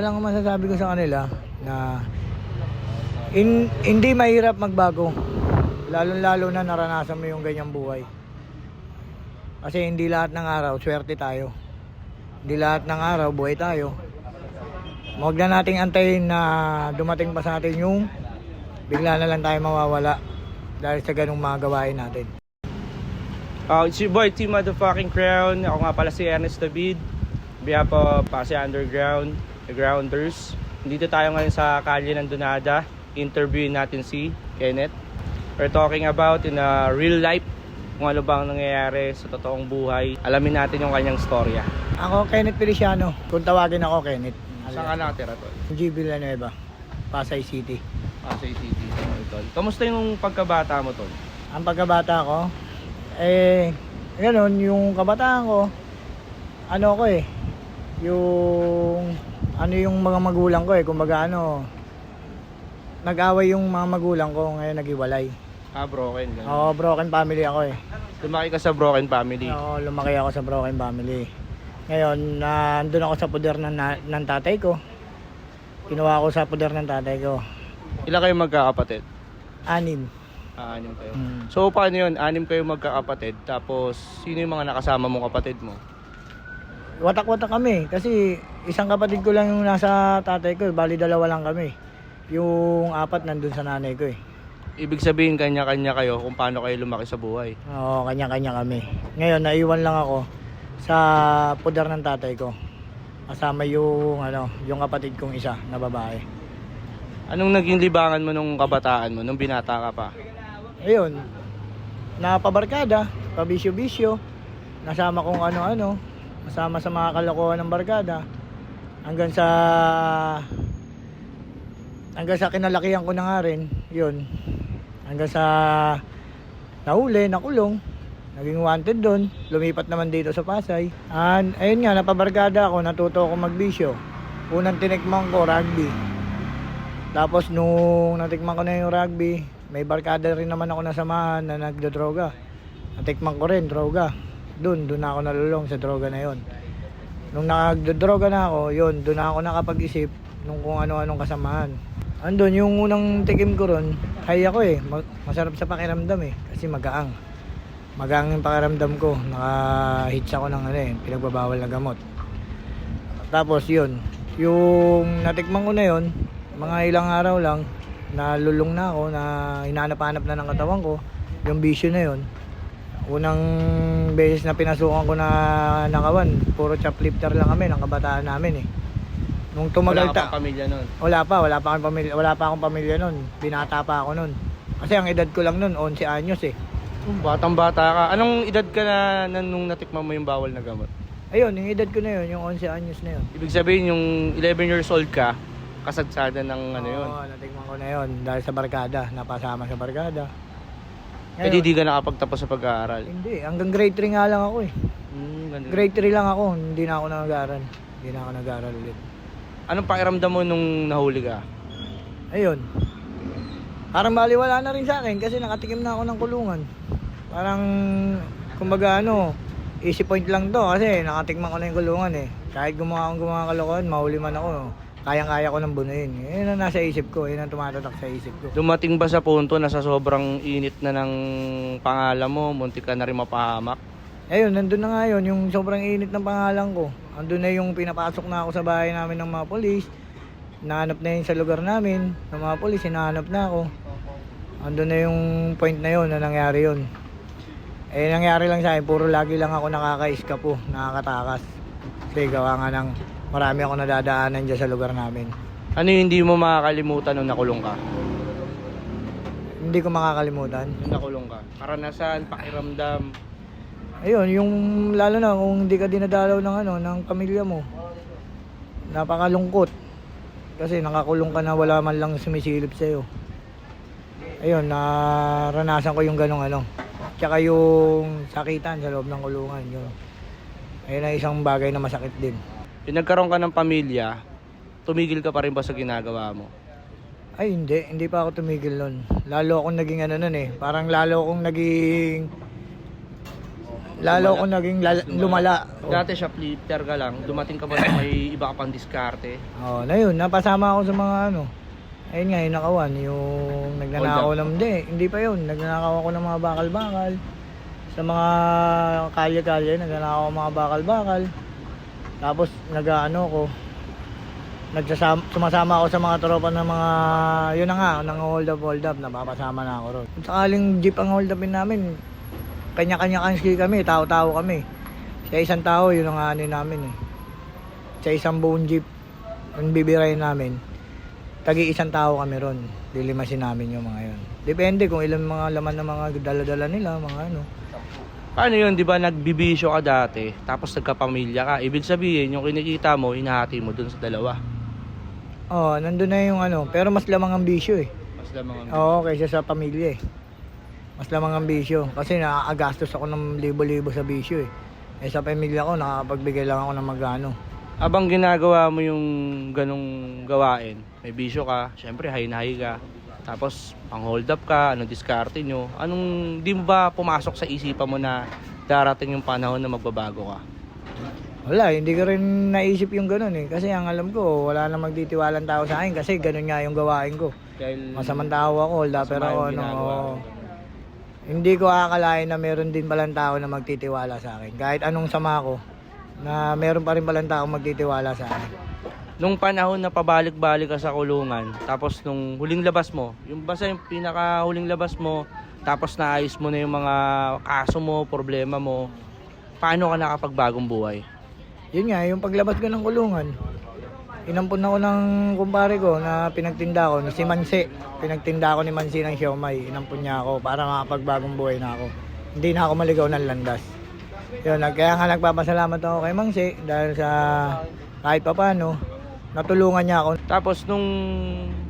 Lang ang masasabi ko sa kanila na hindi mahirap magbago. Lalo na naranasan mo yung ganyang buhay. Kasi hindi lahat ng araw, swerte tayo. Hindi lahat ng araw, buhay tayo. Huwag na nating antayin na dumating pa sa atin yung bigla na lang tayo mawawala dahil sa ganung mga gawain natin. It's your boy, Team Motherfucking Crown. Ako nga pala si Ernest David. Behalf of Pasay Underground, The Grounders. Dito tayo ngayon sa kalye ng Donada. Interviewin natin si Kenneth. We're talking about in a real life kung ano bang nangyayari sa totoong buhay. Alamin natin yung kanyang storya. Ako, Kenneth Feliciano. Kung tawagin ako, Kenneth. Saan ka nakatira, Tol? G. Villanueva, Pasay City. Pasay City, Tol. Kamusta yung pagkabata mo, Tol? Ang pagkabata ko, gano'n, yung kabataan ko, yung mga magulang ko kumbaga nag-away yung mga magulang ko, ngayon naghiwalay. Broken. Ganun. Oo, broken family ako Lumaki ka sa broken family. Oo, lumaki ako sa broken family. Ngayon, nandun ako sa poder ng tatay ko. Kinuha ko sa poder ng tatay ko. Ilan kayo magkakapatid? 6. 6 kayo. So paano yun? 6 kayo magkakapatid. Tapos sino yung mga nakasama mong kapatid mo? Watak-watak kami kasi isang kapatid ko lang yung nasa tatay ko, bali 2 lang kami. Yung 4 nandun sa nanay ko Ibig sabihin kanya-kanya kayo kung paano kayo lumaki sa buhay. Oo, kanya-kanya kami. Ngayon naiwan lang ako sa poder ng tatay ko. Kasama yung kapatid kong isa na babae. Anong naging libangan mo nung kabataan mo, nung binata ka pa? Ayun, napabarkada, pabisyo-bisyo, nasama kong kasama sa mga kalokohan ng barkada, hanggang sa kinalakihan ko na nga rin, yun, hanggang sa nahuli, nakulong, naging wanted doon, lumipat naman dito sa Pasay. Ayun nga, napabarkada ako, natuto ako magbisyo. Unang tinikman ko, rugby. Tapos nung natikman ko na yung rugby, may barkada rin naman ako nasamahan na nagdodroga. Natikman ko rin, droga. Doon ako nalulong sa droga na yon. Nung nagdodroga na ako, doon ako nakapag-isip nung kung ano-anong kasamahan. Andun, yung unang tikim ko ron, high ako masarap sa pakiramdam kasi magaang. Magaang yung pakiramdam ko, naka-hits ako ng pinagbabawal na gamot. Tapos yung natikman ko na yon, mga ilang araw lang, nalulong na ako, na hinahanap-hanap na ng katawan ko, yung bisyo na yon. Unang beses na pinasukan ko na nakawan, puro choplifter lang kami ng kabataan namin Nung tumagal wala ka pang pamilya nun? Wala pa akong pamilya nun. Binata pa ako nun. Kasi ang edad ko lang nun, 11 anyos Batang-bata ka. Anong edad ka na nung natikman mo yung bawal na gamot? Ayun, yung edad ko na yun, yung 11 anyos na yun. Ibig sabihin yung 11 years old ka, kasagsada ng yun? Oo, natikman ko na yun dahil sa barkada, napasama sa barkada. Ngayon, di ka nakapagtapos sa pag-aaral? Hindi, hanggang grade 3 nga lang ako Grade 3 lang ako, hindi na ako nag-aaral ulit. Anong pakiramdam mo nung nahuli ka? Ayun, parang baliwala na rin sa akin kasi nakatikim na ako ng kulungan. Parang, kumbaga easy point lang to kasi nakatikman ko na yung kulungan Kahit gumawa akong kalokohan, mahuli man ako, kayang-kaya ko nang bunuin. Yun ang nasa isip ko, yun ang tumatatak sa isip ko. Dumating ba sa punto na sa sobrang init na ng pangalan mo, muntik ka na rin mapahamak? Ayun, nandun na nga yun, yung sobrang init ng pangalan ko. Andun na yung pinapasok na ako sa bahay namin ng mga polis. Nahanap na yun sa lugar namin ng mga polis, hinahanap na ako. Andun na yung point na yun na nangyari yun. Nangyari lang sa akin, puro lagi lang ako nakaka-eskapo, nakakatakas. Kasi gawa nga ng marami ako nadadaanan dyan sa lugar namin. Ano yung hindi mo makakalimutan nung nakulong ka? Hindi ko makakalimutan. Nung nakulong ka? Karanasan, pakiramdam? Ayun, yung lalo na kung hindi ka dinadalaw ng pamilya mo. Napakalungkot. Kasi nakakulong ka na wala man lang sumisilip sa'yo. Ayun, naranasan ko yung ganong Tsaka yung sakitan sa loob ng kulungan. Ayun na isang bagay na masakit din. Yung nagkaroon ka ng pamilya, tumigil ka pa rin ba sa ginagawa mo? Ay hindi pa ako tumigil nun. Lalo akong naging parang lalo akong lalo ko naging lumala. Dati shoplifter ka lang, dumating ka ba na may iba ka pang diskarte? Oh, na yun, napasama ako sa mga ano. Ayun nga, yung nakawan, yung nagnanakaw ng, hindi pa yun. Nagnanakaw ako ng mga bakal-bakal. Sa mga kalye-kalye, nagnanakaw ako ng mga bakal-bakal. Tapos, sumasama ako sa mga tropa ng mga, yun na nga, nang hold up, napapasama na ako ron. Kung sakaling jeep ang hold upin namin, kanya-kanya kanski kami, tao-tao kami. Sa isang tao, yun ang ano namin eh. Sa isang buong jeep, ang bibirayin namin, tagi isang tao kami ron. Dilimasin namin yung mga yun. Depende kung ilan mga laman ng mga dala-dala nila, mga ano. Paano yun, di ba nagbibisyo ka dati, tapos nagkapamilya ka, ibig sabihin, yung kinikita mo, hinahati mo dun sa dalawa. Oo, nandun na yung ano, pero mas lamang ang bisyo eh. Mas lamang ang Oo, kaysa sa pamilya eh. Mas lamang ang bisyo. Kasi nakakagastos ako ng libo-libo sa bisyo eh. Eh sa pamilya ko, nakakapagbigay lang ako ng magano. Abang ginagawa mo yung ganong gawain, may bisyo ka, syempre high na high ka, tapos pang hold up ka, anong diskarte nyo, di mo ba pumasok sa isipan mo na darating yung panahon na magbabago ka? Wala, hindi ko rin naisip yung ganun eh. Kasi ang alam ko, wala na magtitiwalang tao sa akin kasi ganun nga yung gawain ko. Dahil Masamang tao ako, hold up, pero masama yung ano, ginagawa mo. hindi ko akalain na meron din palang tao na magtitiwala sa akin. Kahit anong sama ko, na meron pa rin palang tao magtitiwala sa akin. Nung panahon na pabalik-balik ka sa kulungan, tapos nung huling labas mo, yung basta yung pinaka huling labas mo, tapos naayos mo na yung mga kaso mo, problema mo, paano ka nakapagbagong buhay? Yun nga, yung paglabas ko ng kulungan, inampun ako ng kumpare ko na pinagtinda ko, si Manse. Pinagtinda ko ni Manse ng siomay, inampun niya ako para makapagbagong buhay na ako. Hindi na ako maligaw ng landas. Yun, kaya nga nagpapasalamat ako kay Mangse dahil sa kahit pa paano, natulungan niya ako. Tapos nung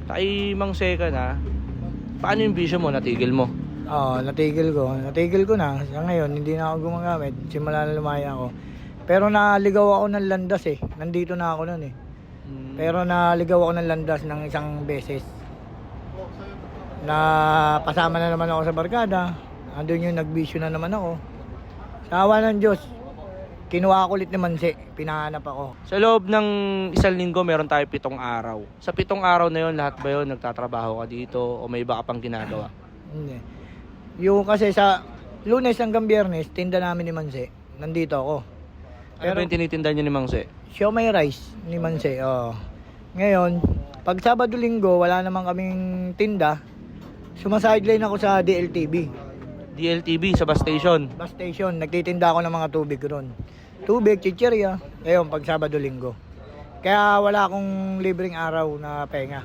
kay Mangse ka na, paano yung bisyo mo? Natigil mo? Oo, natigil ko. Natigil ko na. Sa ngayon, hindi na ako gumagamit. Simula na lumaya ako. Pero naligaw ako ng landas eh. Nandito na ako nun eh. Pero naligaw ako ng landas ng isang beses. Na pasama na naman ako sa barkada. Andun yung nagbisyo na naman ako. Sa awa ng Diyos, kinuha ko ulit ni Manse. Pinahanap ako. Sa loob ng isang linggo, meron tayo 7 araw. Sa 7 araw na yun, lahat ba yun nagtatrabaho ka dito o may iba ka pang ginagawa? Hindi. Yung kasi sa Lunes hanggang Biyernes, tinda namin ni Manse. Nandito ako. Ano ba yung tinitinda niyo ni Mangse? Siomay rice ni Manse. Oh. Ngayon, pag Sabado Linggo, wala naman kaming tinda. Sumasideline ako sa DLTV. DLTV sa bus station. Bus station, nagtitinda ako ng mga tubig ron. Tubig, chichirya. Ngayon, pag Sabado Linggo. Kaya wala akong libreng araw na penga.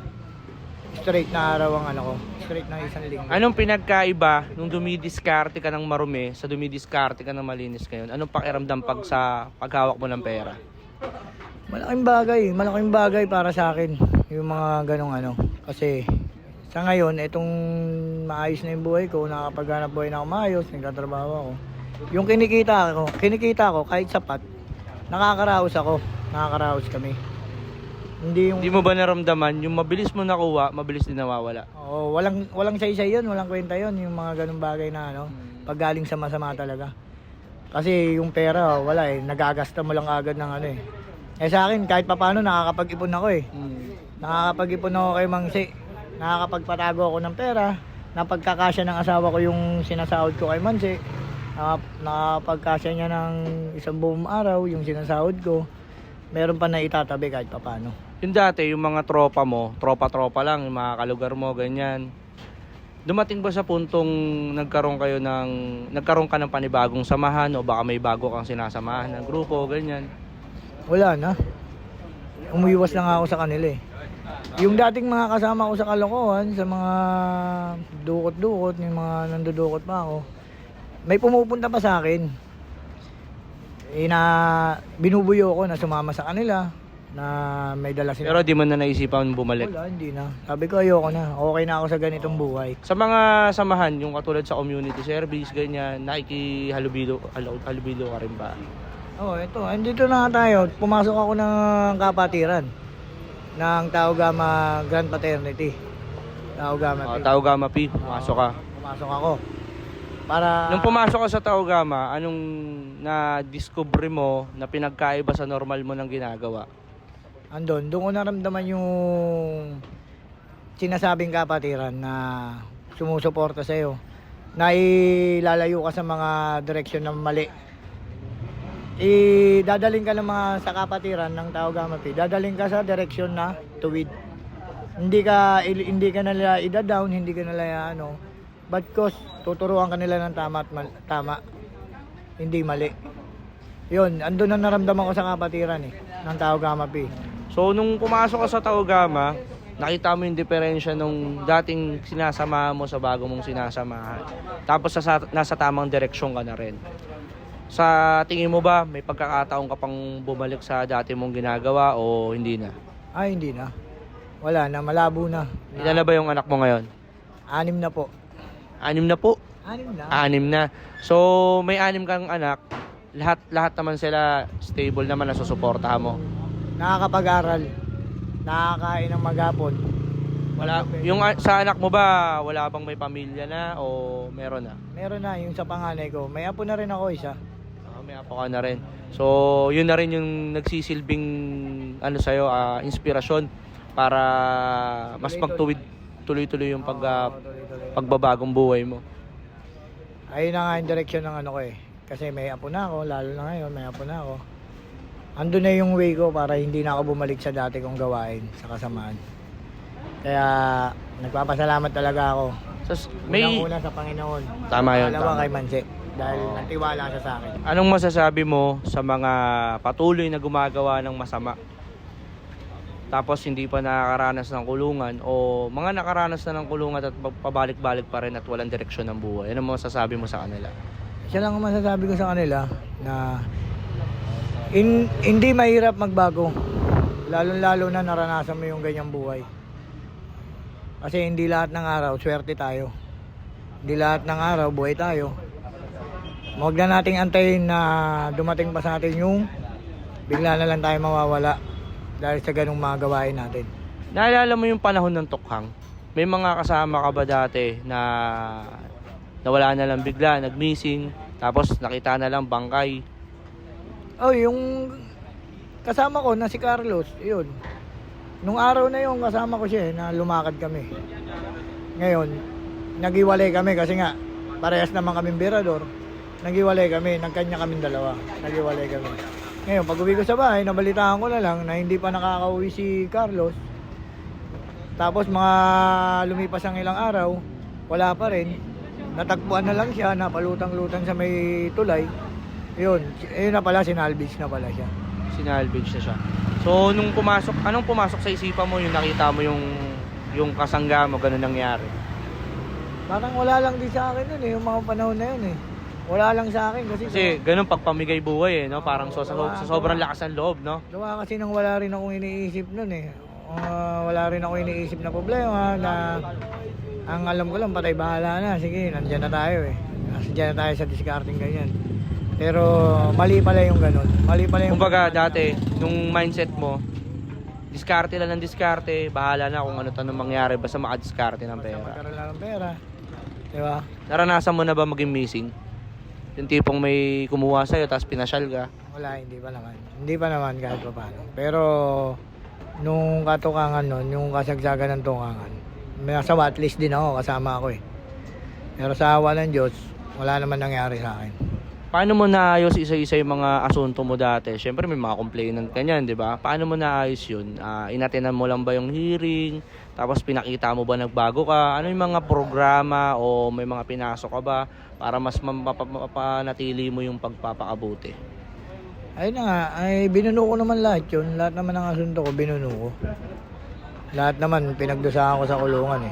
Straight na araw ang ano ko. Straight na isang linggo. Anong pinagkaiba nung dumidiskarte ka ng marumi sa dumidiskarte ka ng malinis ngayon? Anong pakiramdam sa paghawak mo ng pera? Malaking bagay para sa akin yung mga ganong ano. Kasi sa ngayon, itong maayos na yung buhay ko, nakapaghanap buhay na ako maayos, nagtatrabaho ako. Yung kinikita ko kahit sapat, nakakaraos kami. Hindi Hindi mo ba naramdaman yung mabilis mo nakuha, mabilis din nawawala? Oo, walang saysay yun, walang kwenta yun, yung mga ganung bagay na ano, pag galing sa masama talaga. Kasi yung pera, wala eh, nagagasta mo lang agad ng ano eh. Eh sa akin, kahit papaano nakakapag-ipon ako eh. Nakakapag-ipon ako kay Mangse. Nakakapagpatago ako ng pera. Napagkakasya ng asawa ko yung sinasahod ko kay Mangse. Nakapagkasya niya ng isang buong araw yung sinasahod ko. Meron pa na itatabi kahit papaano. Yung dati, yung mga tropa mo, tropa-tropa lang, yung mga kalugar mo, ganyan. Dumating ba sa puntong nagkaroon ka ng panibagong samahan o baka may bago kang sinasamahan ng grupo, ganyan? Wala na. Umuiwas lang ako sa kanila eh. Yung dating mga kasama ko sa kalokohan, sa mga dukot-dukot, yung mga nandudukot pa ako, may pumupunta pa sa akin. Binubuyo ko na sumama sa kanila, na may dala sila. Pero di mo na naisipan bumalik? Wala, hindi na. Sabi ko ayoko na. Okay na ako sa ganitong buhay. Sa mga samahan, yung katulad sa community service, ganyan, nakikihalubilo ka rin ba? Oh, ito. Andito na nga tayo. Pumasok ako ng kapatiran ng Tau Gamma Grand Fraternity. Tau Gamma P. Tau Gamma P, pumasok ka. Pumasok ako. Para Nung pumasok ka sa Taogama, anong na-discover mo na pinagkaiba sa normal mo ng ginagawa? doon ko naramdaman yung sinasabing kapatiran na sumusuporta sa'yo, na ilalayo ka sa mga direksyon na mali. Dadaling ka ng mga sa kapatiran ng Taogama P, dadaling ka sa direksyon na tuwid. Hindi ka nila ida-down, hindi ka nila but cause tuturuan ka nila ng tama at tama, hindi mali. Yun, andun na naramdaman ko sa kapatiran ng Taogama P. So, nung pumasok ka sa Taogama, nakita mo yung diferensya nung dating sinasama mo sa bago mong sinasamahan. Tapos nasa tamang direksyon ka na rin. Sa tingin mo ba, may pagkakataon ka pang bumalik sa dati mong ginagawa o hindi na? Ay, hindi na. Wala na, malabo na. Ilan na ba yung anak mo ngayon? 6 na po. 6 na po? 6 na? 6 na. So, may 6 kang anak. Lahat naman sila stable naman na susuportahan mo. Nakakapag-aral, nakakain ng maghapon. Wala, yung sa anak mo ba, wala bang may pamilya na o meron na? Meron na, yung sa panganay ko. May apo na rin ako isa. May apo ka na rin. So, yun na rin yung nagsisilbing sa'yo, inspirasyon para mas magtuwid tuloy-tuloy yung Tuloy-tuloy. pagbabagong buhay mo. Ayun na nga yung direksyon ng ko Kasi may apo na ako, lalo na ngayon, may apo na ako. Andun na yung way ko para hindi na ako bumalik sa dati kong gawain sa kasamaan. Kaya nagpapasalamat talaga ako. So, may Unang-una sa Panginoon. Tama yun, Pangalawa tama. kay Manse. Dahil nagtiwala siya sa akin. Anong masasabi mo sa mga patuloy na gumagawa ng masama? Tapos hindi pa nakakaranas ng kulungan o mga nakaranas na ng kulungan at pabalik-balik pa rin at walang direksyon ng buhay. Anong masasabi mo sa kanila? Siya lang ang masasabi ko sa kanila na hindi mahirap magbago. Lalo-lalo na naranasan mo yung ganyang buhay. Kasi hindi lahat ng araw, swerte tayo. Hindi lahat ng araw, buhay tayo. Huwag na nating antayin na dumating pa sa atin yung bigla na lang tayo mawawala dahil sa ganung mga gawain natin. Naalala mo yung panahon ng tukhang? May mga kasama ka ba dati na nawala na lang bigla, nag-missing, tapos nakita na lang bangkay? Oh, yung kasama ko na si Carlos, yun. Nung araw na yun, kasama ko siya na lumakad kami. Ngayon, naghiwalay kami kasi nga, parehas naman kaming birador. Naghiwalay kami, nagkanya kaming dalawa. Naghiwalay kami. Ngayon, pag uwi ko sa bahay, nabalitaan ko na lang na hindi pa nakakauwi si Carlos. Tapos mga lumipas ang ilang araw, wala pa rin. Natagpuan na lang siya, napalutang-lutang sa may tulay. Yun na pala, sinalvage na pala siya. Sinalvage na siya. So, anong pumasok sa isipan mo yung nakita mo yung kasangga mo, ganun nangyari? Parang wala lang din sa akin yun yung mga panahon na yun Wala lang sa akin kasi Ganun pagpamigay buhay no? Parang sa sobrang lakas ng loob, no? gawa kasi nang wala rin akong iniisip nun wala rin ako iniisip na problema na ang alam ko lang patay bahala na. Sige, nandiyan na tayo nandiyan na tayo sa discarding ganyan. Pero mali pala yung ganun. Mali pala yung Kumbaga dati, nung mindset mo, diskarte lang ng diskarte, bahala na kung ano mangyari, basta makadiskarte ng pera. magkaroon lang ng pera. Diba? Naranasan mo na ba maging missing? Yung tipong may kumuha sa'yo, tapos pinasyal ka? Wala, hindi pa naman. Hindi pa naman kahit pa paano. Pero nung katukangan nun, yung kasagsagan ng tukangan, nasa watchlist din ako, kasama ako Pero sa awa ng Diyos, wala naman nangyari sa akin. Paano mo naayos isa-isa yung mga asunto mo dati? Siyempre may mga complainant kanyan, di ba? Paano mo naayos yun? Inatenan mo lang ba yung hearing? Tapos pinakita mo ba nagbago ka? Ano yung mga programa o may mga pinasok ka ba para mas mapanatili mo yung pagpapakabuti? Ayun na nga, ay binuno ko naman lahat yun. Lahat naman ng asunto ko, binuno ko. Lahat naman, pinagdusahan ko sa kulungan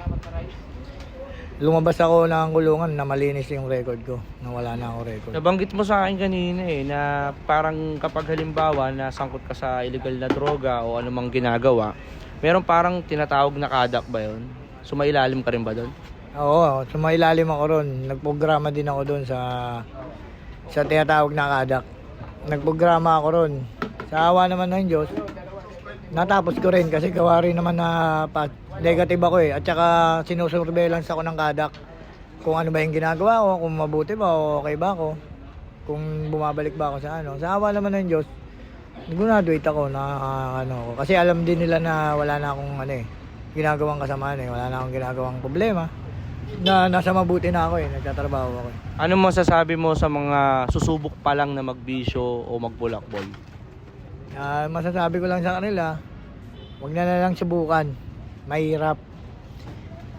Lumabas ako ng kulungan na malinis yung record ko, na wala na ako record. Nabanggit mo sa akin kanina na parang kapag halimbawa na sangkot ka sa illegal na droga o anumang ginagawa, meron parang tinatawag na kadak ba yun? Sumailalim ka rin ba doon? Oo, sumailalim ako ron. Nagprograma din ako doon sa tinatawag na kadak. Nagprograma ako ron. Sa awa naman ng Diyos, natapos ko rin kasi gawa rin naman na negative ako At saka sinusurveillance ako ng kadak. kung ano ba yung ginagawa ko, kung mabuti ba o okay ba ako, kung bumabalik ba ako sa ano. Sa awa naman ng Diyos, nag-graduate ako na ano, kasi alam din nila na wala na akong ano eh, ginagawang kasamaan eh, wala na akong ginagawang problema. Na nasa mabuti na ako eh, nagtatrabaho ako eh. Ano masasabi mo sa mga susubok pa lang na magbisyo o magbulakbol? Masasabi ko lang sa kanila, huwag na lang subukan. Mahirap.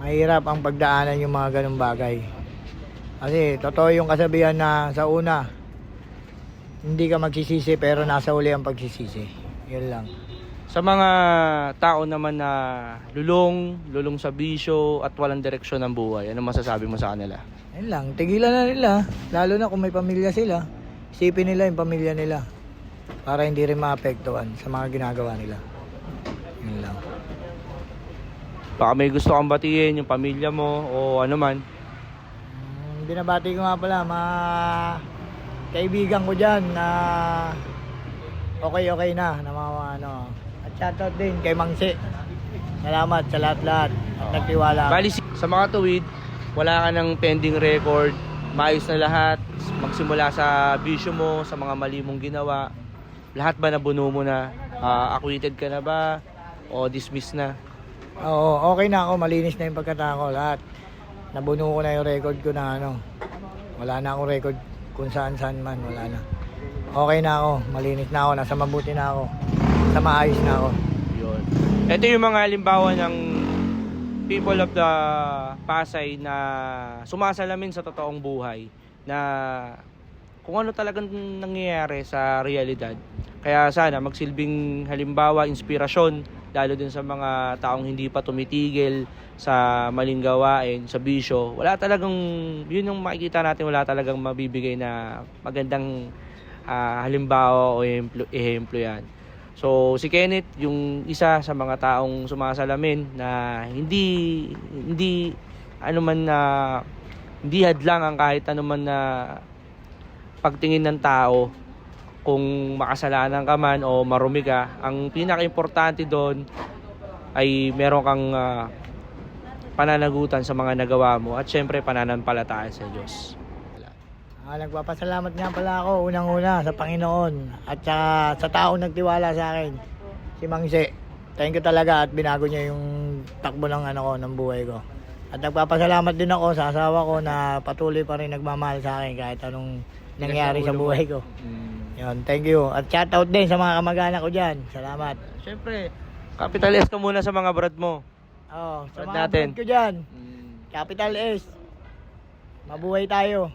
Mahirap ang pagdaanan yung mga ganung bagay. Kasi totoo yung kasabihan na sa una, hindi ka magsisisi pero nasa uli ang pagsisisi. Yun lang. Sa mga tao naman na lulong sa bisyo at walang direksyon ng buhay, ano masasabi mo sa kanila? Yun lang, tigilan na nila. Lalo na kung may pamilya sila. Isipin nila yung pamilya nila. Para hindi rin maapektuhan sa mga ginagawa nila. Yun lang. Baka may gusto kang batiin yung pamilya mo o ano man. Binabati ko nga pala mga kaibigan ko dyan na okay na mga ano. At shoutout din kay Mangsi. Salamat sa lahat-lahat at nagtiwala. Bali, sa mga tuwid, wala ka ng pending record, maayos na lahat, magsimula sa bisyo mo, sa mga mali mong ginawa, lahat ba nabuno mo na? Acquitted ka na ba? O dismiss na? Oo, okay na ako, malinis na yung pagkatao ko, lahat. Nabuno ko na yung record ko na ano. Wala na akong record kung saan man, wala na. Okay na ako, malinis na ako, nasa mabuti na ako. Sa maayos na ako. Yun. Ito yung mga halimbawa ng people of the Pasay na sumasalamin sa totoong buhay na kung ano talagang nangyayari sa realidad. Kaya sana magsilbing halimbawa, inspirasyon, lalo din sa mga taong hindi pa tumitigil sa maling gawain, sa bisyo. Wala talagang, yun yung makikita natin, wala talagang mabibigay na magandang halimbawa o ehemplo yan. So si Kenneth, yung isa sa mga taong sumasalamin na hindi hadlang ang kahit anuman na pagtingin ng tao kung makasalanan ka man o marumi ka. Ang pinaka-importante doon ay meron kang pananagutan sa mga nagawa mo at syempre pananampalataya sa Diyos. Nagpapasalamat nga pala ako unang-una sa Panginoon at sa taong nagtiwala sa akin, si Mangse. Thank you talaga at binago niya yung takbo ng ng buhay ko. At nagpapasalamat din ako sa asawa ko na patuloy pa rin nagmamahal sa akin kahit anong nangyari sa buhay ko. Yun, thank you. At shoutout din sa mga kamag-anak ko dyan. Salamat. Syempre, capital S ka muna sa mga brad mo. Oo, sa Brad mga natin. brad ko dyan. Capital S. Mabuhay tayo.